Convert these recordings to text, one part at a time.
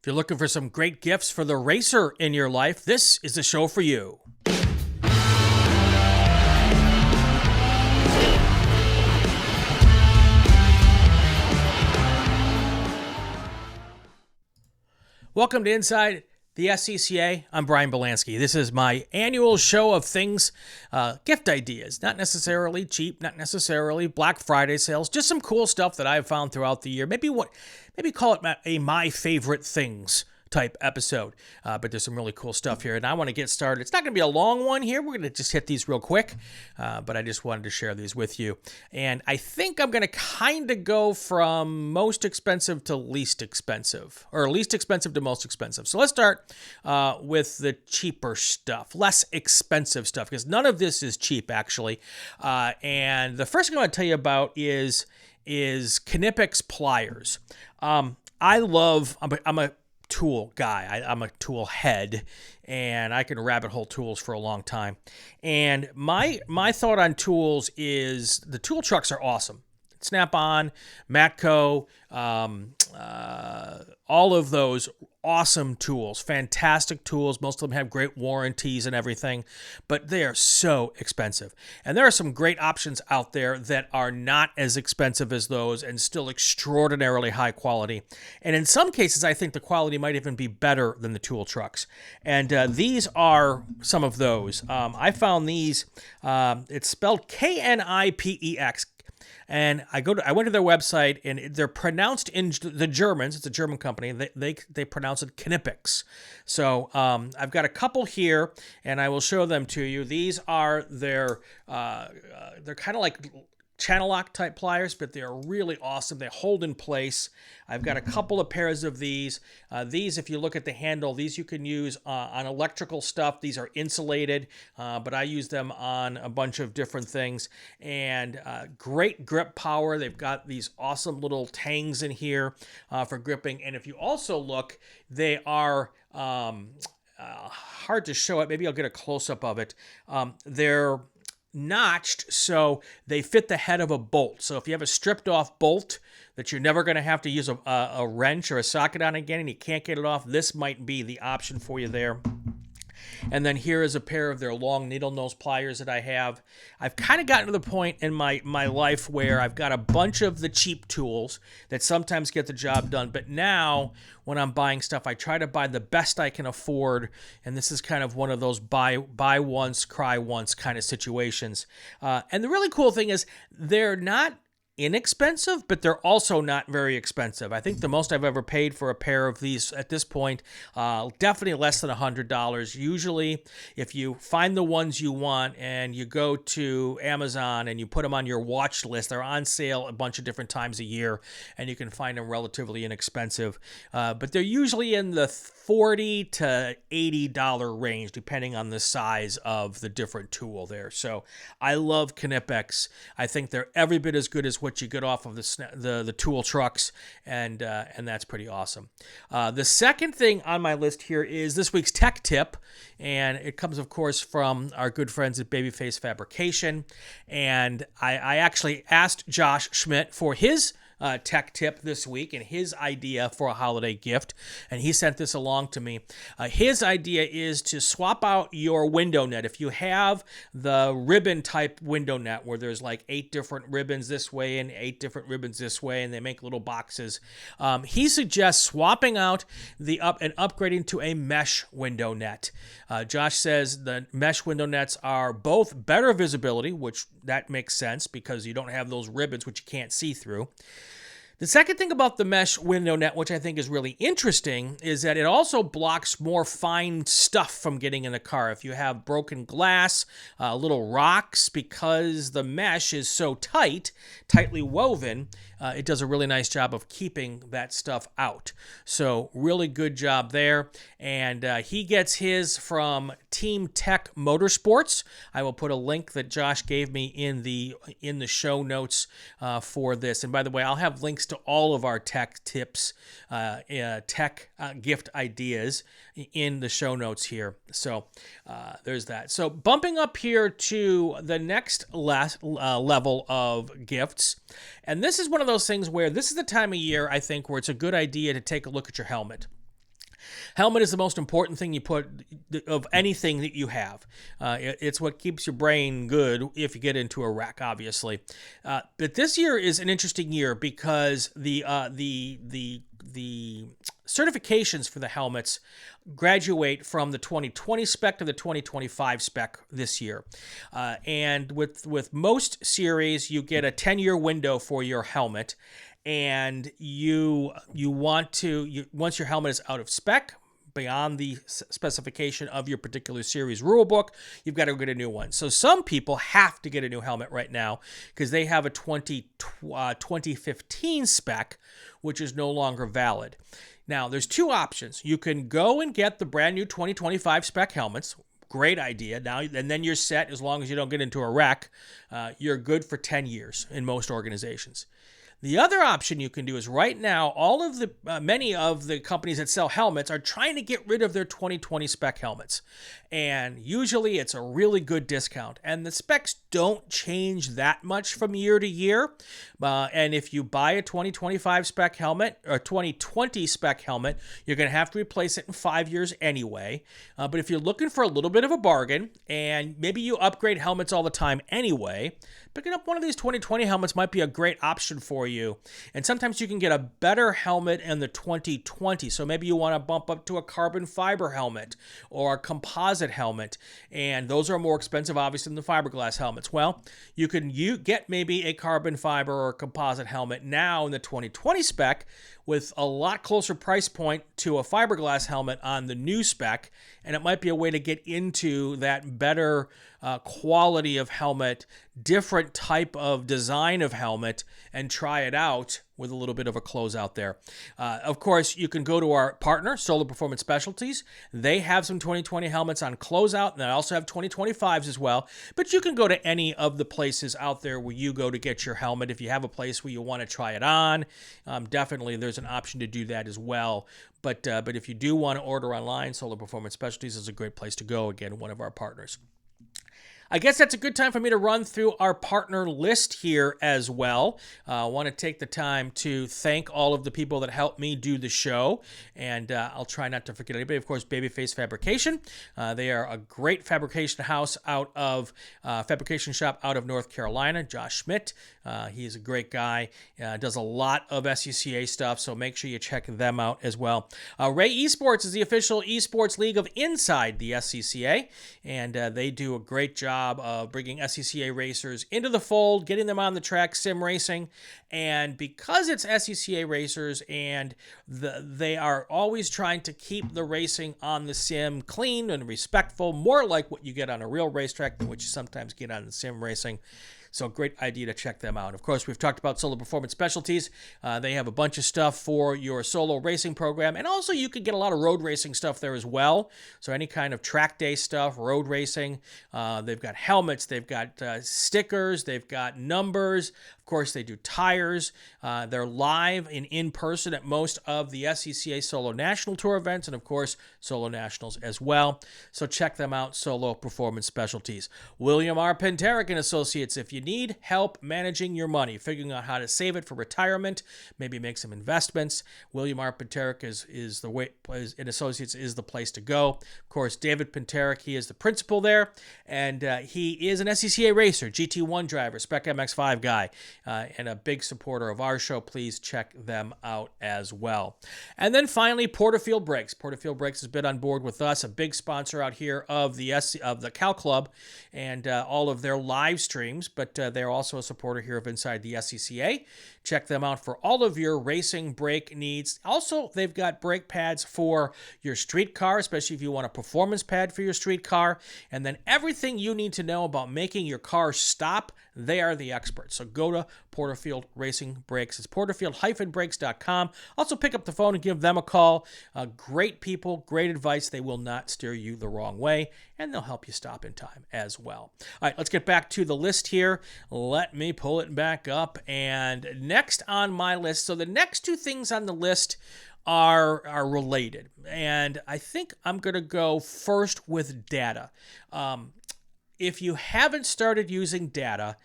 If you're looking for some great gifts for the racer in your life, this is the show for you. Welcome to Inside the SCCA. I'm Brian Bielanski. This is my annual show of things, gift ideas. Not necessarily cheap, not necessarily Black Friday sales, just some cool stuff that I've found throughout the year. Maybe call it a my favorite things type episode, but there's some really cool stuff here, and I want to get started. It's not going to be a long one here. We're going to just hit these real quick, but I just wanted to share these with you. And I think I'm going to kind of go from most expensive to least expensive, or least expensive to most expensive. So let's start with the cheaper stuff, less expensive stuff, because none of this is cheap, actually. And the first thing I want to tell you about is Knipex pliers. I'm a tool guy. I'm a tool head, and I can rabbit hole tools for a long time. And my thought on tools is the tool trucks are awesome. Snap-on, Matco, all of those awesome tools, fantastic tools. Most of them have great warranties and everything, but they are so expensive. And there are some great options out there that are not as expensive as those and still extraordinarily high quality. And in some cases, I think the quality might even be better than the tool trucks. And these are some of those. I found these, it's spelled Knipex. And I went to their website, and they're pronounced in the Germans. It's a German company. They pronounce it Knipex. So I've got a couple here, and I will show them to you. These are they're kind of like channel lock type pliers, but they're really awesome. They hold in place. I've got a couple of pairs of these. These, if you look at the handle, these you can use on electrical stuff. These are insulated, but I use them on a bunch of different things. And great grip power. They've got these awesome little tangs in here for gripping. And if you also look, they are hard to show it. Maybe I'll get a close-up of it. They're notched so they fit the head of a bolt. So if you have a stripped off bolt that you're never going to have to use a wrench or a socket on again and you can't get it off, this might be the option for you there. And then here is a pair of their long needle nose pliers that I have. I've kind of gotten to the point in my life where I've got a bunch of the cheap tools that sometimes get the job done. But now when I'm buying stuff, I try to buy the best I can afford. And this is kind of one of those buy once, cry once kind of situations. And the really cool thing is they're not inexpensive, but they're also not very expensive. I think the most I've ever paid for a pair of these at this point, definitely less than $100. Usually, if you find the ones you want and you go to Amazon and you put them on your watch list, they're on sale a bunch of different times a year, and you can find them relatively inexpensive. But they're usually in the $40 to $80 range, depending on the size of the different tool there. So I love Knipex. I think they're every bit as good as what you get off of the tool trucks, and that's pretty awesome. The second thing on my list here is this week's tech tip, and it comes, of course, from our good friends at Babyface Fabrication. And I actually asked Josh Schmidt for his tech tip this week and his idea for a holiday gift, and he sent this along to me. His idea is to swap out your window net. If you have the ribbon type window net where there's like 8 different ribbons this way and 8 different ribbons this way, and they make little boxes, he suggests swapping out and upgrading to a mesh window net. Josh says the mesh window nets are both better visibility, which that makes sense because you don't have those ribbons which you can't see through. The second thing about the mesh window net, which I think is really interesting, is that it also blocks more fine stuff from getting in the car. If you have broken glass, little rocks, because the mesh is so tightly woven, it does a really nice job of keeping that stuff out. So really good job there. And he gets his from Team Tech Motorsports. I will put a link that Josh gave me in the show notes for this. And by the way, I'll have links to all of our tech tips, tech gift ideas in the show notes here. So there's that. So bumping up here to the next level of gifts. And this is one of those things where this is the time of year, I think, where it's a good idea to take a look at your helmet. Helmet is the most important thing you put of anything that you have. It's what keeps your brain good if you get into a wreck, obviously. But this year is an interesting year because the certifications for the helmets graduate from the 2020 spec to the 2025 spec this year. And with most series, you get a 10-year window for your helmet. And you want to, once your helmet is out of spec, beyond the specification of your particular series rule book, you've got to get a new one. So some people have to get a new helmet right now because they have a 2015 spec, which is no longer valid. Now, there's two options. You can go and get the brand new 2025 spec helmets. Great idea. Now, and then you're set as long as you don't get into a wreck. You're good for 10 years in most organizations. The other option you can do is right now, many of the companies that sell helmets are trying to get rid of their 2020 spec helmets. And usually it's a really good discount. And the specs don't change that much from year to year. And if you buy a 2025 spec helmet or 2020 spec helmet, you're going to have to replace it in 5 years anyway. But if you're looking for a little bit of a bargain, and maybe you upgrade helmets all the time anyway, picking up one of these 2020 helmets might be a great option for you. And sometimes you can get a better helmet in the 2020. So maybe you want to bump up to a carbon fiber helmet or a composite helmet. And those are more expensive, obviously, than the fiberglass helmets. Well, you get maybe a carbon fiber or composite helmet now in the 2020 spec with a lot closer price point to a fiberglass helmet on the new spec. And it might be a way to get into that better quality of helmet, different type of design of helmet, and try it out with a little bit of a closeout there. Of course, you can go to our partner, Solar Performance Specialties. They have some 2020 helmets on closeout, and they also have 2025s as well. But you can go to any of the places out there where you go to get your helmet. If you have a place where you want to try it on, definitely there's an option to do that as well. But if you do want to order online, Solar Performance Specialties is a great place to go. Again, one of our partners. I guess that's a good time for me to run through our partner list here as well. I want to take the time to thank all of the people that helped me do the show, and I'll try not to forget anybody. Of course, Babyface Fabrication. They are a great fabrication shop out of North Carolina. Josh Schmidt. He's a great guy. Does a lot of SCCA stuff, so make sure you check them out as well. Ray Esports is the official esports league of Inside the SCCA, and they do a great job of bringing SCCA racers into the fold, getting them on the track, sim racing. And because it's SCCA racers and they are always trying to keep the racing on the sim clean and respectful, more like what you get on a real racetrack than what you sometimes get on the sim racing. So great idea to check them out. Of course, we've talked about Solar Performance Specialties. They have a bunch of stuff for your solo racing program. And also you can get a lot of road racing stuff there as well. So any kind of track day stuff, road racing. They've got helmets. They've got stickers. They've got numbers. Of course, they do tires. They're live and in person at most of the SCCA Solo National Tour events. And of course, Solo Nationals as well. So check them out, Solo Performance Specialties. William R. Penterick and Associates, if you need help managing your money, figuring out how to save it for retirement, maybe make some investments, William R. Penterick is the way, and Associates is the place to go. Of course, David Penterick, he is the principal there, and he is an SCCA racer, GT1 driver, Spec MX5 guy, and a big supporter of our show. Please check them out as well. And then finally, Porterfield Brakes. Porterfield Brakes has been on board with us, a big sponsor out here of the Cal Club and all of their live streams, but they're also a supporter here of Inside the SCCA. Check them out for all of your racing brake needs. Also, they've got brake pads for your street car, especially if you want a performance pad for your street car. And then everything you need to know about making your car stop, they are the experts. So go to Porterfield Racing Brakes. It's porterfield-brakes.com. Also pick up the phone and give them a call. Great people, great advice. They will not steer you the wrong way, and they'll help you stop in time as well. All right, let's get back to the list here. Let me pull it back up. And next on my list, so the next two things on the list are related. And I think I'm going to go first with data. If you haven't started using data,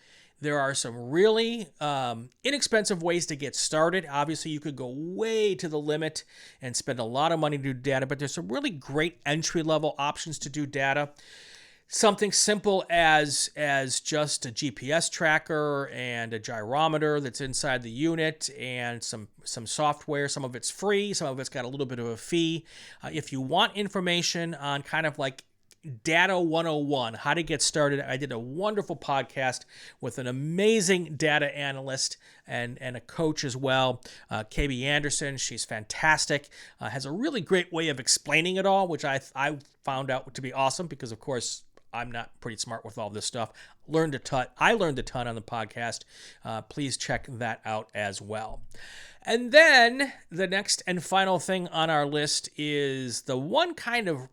There are some really inexpensive ways to get started. Obviously, you could go way to the limit and spend a lot of money to do data, but there's some really great entry-level options to do data. Something simple as just a GPS tracker and a gyrometer that's inside the unit and some software. Some of it's free, some of it's got a little bit of a fee. If you want information on kind of like Data 101, how to get started, I did a wonderful podcast with an amazing data analyst and a coach as well, KB Anderson. She's fantastic, has a really great way of explaining it all, which I found out to be awesome because, of course, I'm not pretty smart with all this stuff. I learned a ton on the podcast. Please check that out as well. And then the next and final thing on our list is the one kind of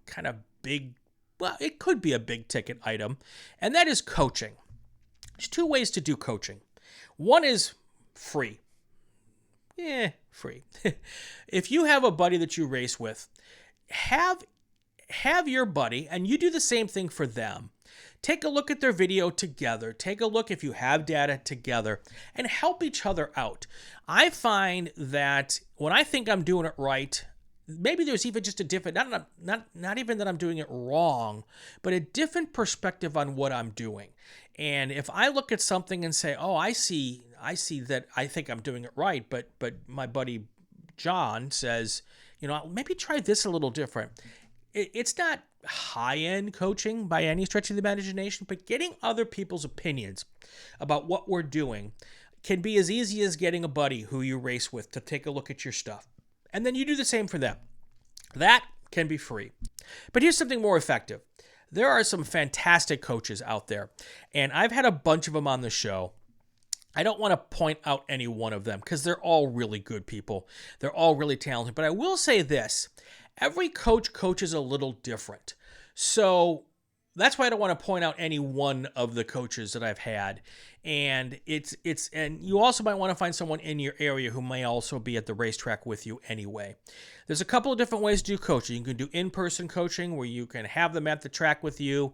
big, well, it could be a big ticket item, and that is coaching. There's two ways to do coaching. One is free. Free. If you have a buddy that you race with, have your buddy, and you do the same thing for them. Take a look at their video together. Take a look if you have data together and help each other out. I find that when I think I'm doing it right, maybe there's even just a different, not even that I'm doing it wrong, but a different perspective on what I'm doing. And if I look at something and say, oh, I see that I think I'm doing it right, but my buddy John says, maybe try this a little different. It's not high-end coaching by any stretch of the imagination, but getting other people's opinions about what we're doing can be as easy as getting a buddy who you race with to take a look at your stuff. And then you do the same for them. That can be free. But here's something more effective. There are some fantastic coaches out there, and I've had a bunch of them on the show. I don't want to point out any one of them because they're all really good people. They're all really talented. But I will say this. Every coach coaches a little different. So that's why I don't want to point out any one of the coaches that I've had. And and you also might want to find someone in your area who may also be at the racetrack with you anyway. There's a couple of different ways to do coaching. You can do in-person coaching where you can have them at the track with you.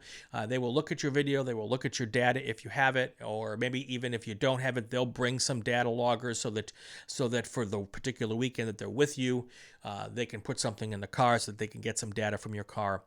They will look at your video. They will look at your data if you have it, or maybe even if you don't have it, they'll bring some data loggers so that for the particular weekend that they're with you, they can put something in the car so that they can get some data from your car.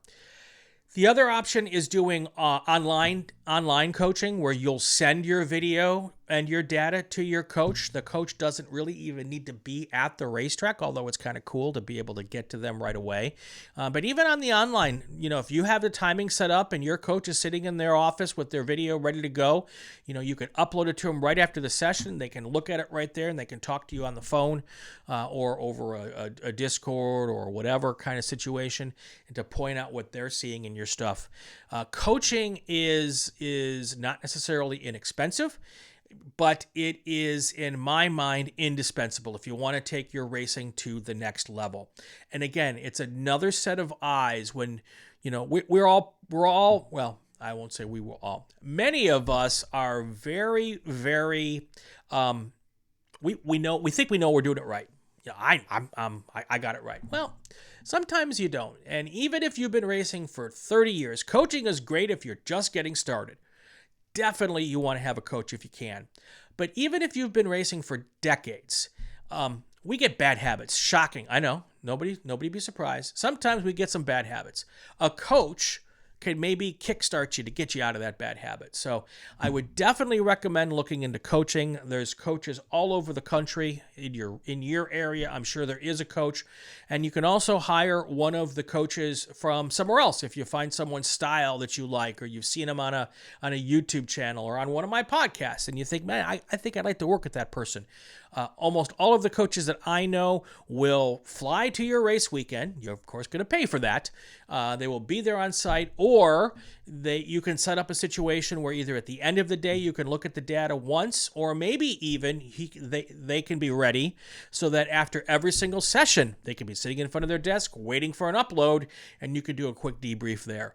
The other option is doing online coaching where you'll send your video and your data to your coach. The coach doesn't really even need to be at the racetrack, although it's kind of cool to be able to get to them right away. But even on the online, if you have the timing set up and your coach is sitting in their office with their video ready to go, you can upload it to them right after the session. They can look at it right there and they can talk to you on the phone or over a Discord or whatever kind of situation and to point out what they're seeing in your stuff. Coaching is not necessarily inexpensive, but it is, in my mind, indispensable if you want to take your racing to the next level. And again, it's another set of eyes when, we're all, well, I won't say we will all. Many of us are very, very, we think we know we're doing it right. Yeah, I got it right. Well, sometimes you don't. And even if you've been racing for 30 years, coaching is great if you're just getting started. Definitely you want to have a coach if you can. But even if you've been racing for decades, we get bad habits. Shocking. I know. Nobody be surprised. Sometimes we get some bad habits. A coach can maybe kickstart you to get you out of that bad habit. So I would definitely recommend looking into coaching. There's coaches all over the country. In your area, I'm sure there is a coach. And you can also hire one of the coaches from somewhere else if you find someone's style that you like, or you've seen them on a YouTube channel or on one of my podcasts, and you think, man, I think I'd like to work with that person. Almost all of the coaches that I know will fly to your race weekend. You're, of course, going to pay for that. They will be there on site, or you can set up a situation where either at the end of the day you can look at the data once, or maybe even they can be ready so that after every single session, they can be sitting in front of their desk waiting for an upload, and you can do a quick debrief there.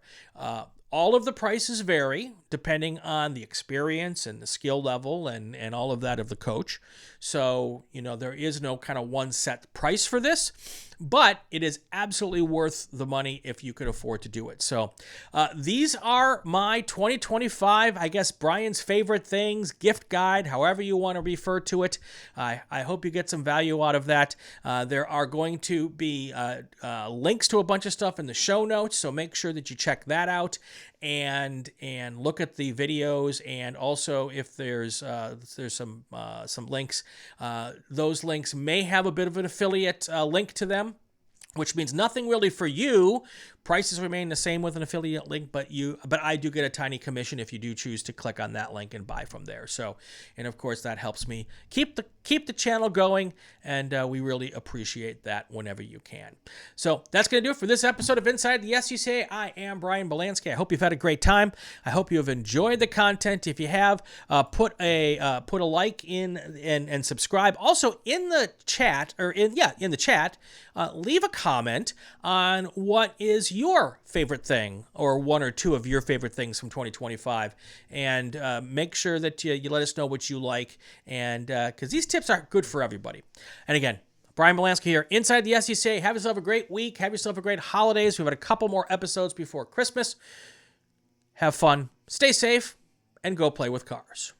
All of the prices vary depending on the experience and the skill level and all of that of the coach. So, there is no kind of one set price for this. but it is absolutely worth the money if you could afford to do it. So these are my 2025, I guess, Brian's favorite things, gift guide, however you want to refer to it. I hope you get some value out of that. There are going to be links to a bunch of stuff in the show notes, so make sure that you check that out and look at the videos, and also if there's some links, those links may have a bit of an affiliate link to them, which means nothing really for you. Prices remain the same with an affiliate link, but I do get a tiny commission if you do choose to click on that link and buy from there. So, and of course that helps me keep the channel going, and we really appreciate that whenever you can. So that's going to do it for this episode of Inside the SCCA. I am Brian Bielanski. I hope you've had a great time. I hope you have enjoyed the content. If you have, put a like in and subscribe. Also in the chat, leave a comment on what is your favorite thing, or one or two of your favorite things from 2025, and make sure that you let us know what you like, and because these tips are good for everybody. And again, Brian Bielanski here, Inside the SCCA. Have yourself a great week. Have yourself a great holidays. We've got a couple more episodes before Christmas. Have fun, stay safe, and go play with cars.